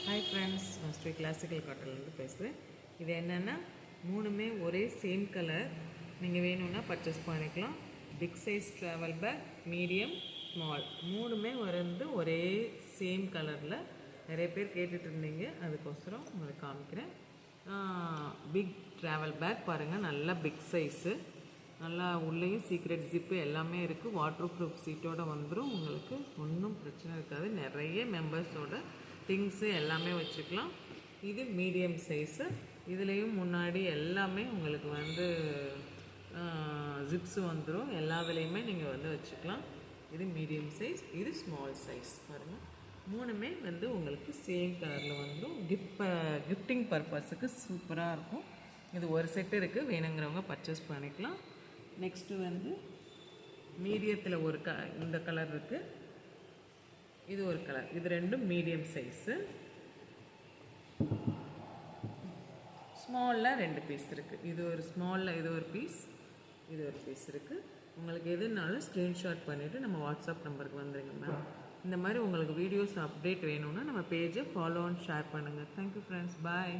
Hi friends, நான் Sri classical காட்டன்லேருந்து பேசுகிறேன். இது என்னென்னா மூணுமே ஒரே சேம் கலர். நீங்கள் வேணும்னா பர்ச்சேஸ் பண்ணிக்கலாம். Big size travel bag, medium, small மூணுமே ஒரே சேம் கலரில் நிறைய பேர் கேட்டுட்டு இருந்தீங்க. அதுக்கோசரம் உங்களுக்கு காமிக்கிறேன். பிக் ட்ராவல் பேக் பாருங்கள், நல்லா பிக் சைஸு, நல்லா உள்ளேயும் சீக்ரெட் ஜிப்பு எல்லாமே இருக்குது. வாட்டர் ப்ரூஃப் சீட்டோடு வந்துடும். உங்களுக்கு ஒன்றும் பிரச்சனை இருக்காது. நிறைய மெம்பர்ஸோட திங்ஸு எல்லாமே வச்சுக்கலாம். இது மீடியம் சைஸு. இதுலேயும் முன்னாடி எல்லாமே உங்களுக்கு ஜிப்ஸு வந்துடும். எல்லா விலையுமே நீங்கள் வச்சுக்கலாம். இது மீடியம் சைஸ், இது ஸ்மால் சைஸ். பாருங்கள், மூணுமே உங்களுக்கு சேம் கலரில் வந்துடும். கிஃப்டிங் பர்பஸுக்கு சூப்பராக இருக்கும். இது ஒரு செட்டு இருக்குது, வேணுங்கிறவங்க பர்ச்சேஸ் பண்ணிக்கலாம். நெக்ஸ்ட்டு மீடியத்தில் இந்த கலர் இருக்குது, இது ஒரு கலர். இது ரெண்டும் மீடியம் சைஸு. ஸ்மாலில் 2 பீஸ் இருக்குது. இது ஒரு ஸ்மாலில் இது ஒரு பீஸ், இது ஒரு பீஸ் இருக்குது. உங்களுக்கு எதுனாலும் ஸ்க்ரீன்ஷாட் பண்ணிவிட்டு நம்ம வாட்ஸ்அப் நம்பருக்கு வந்துடுங்க மேம். இந்த மாதிரி உங்களுக்கு வீடியோஸ் அப்டேட் வேணும்னா நம்ம பேஜை ஃபாலோ அண்ட் ஷேர் பண்ணுங்கள். தேங்க்யூ ஃப்ரெண்ட்ஸ், பாய்.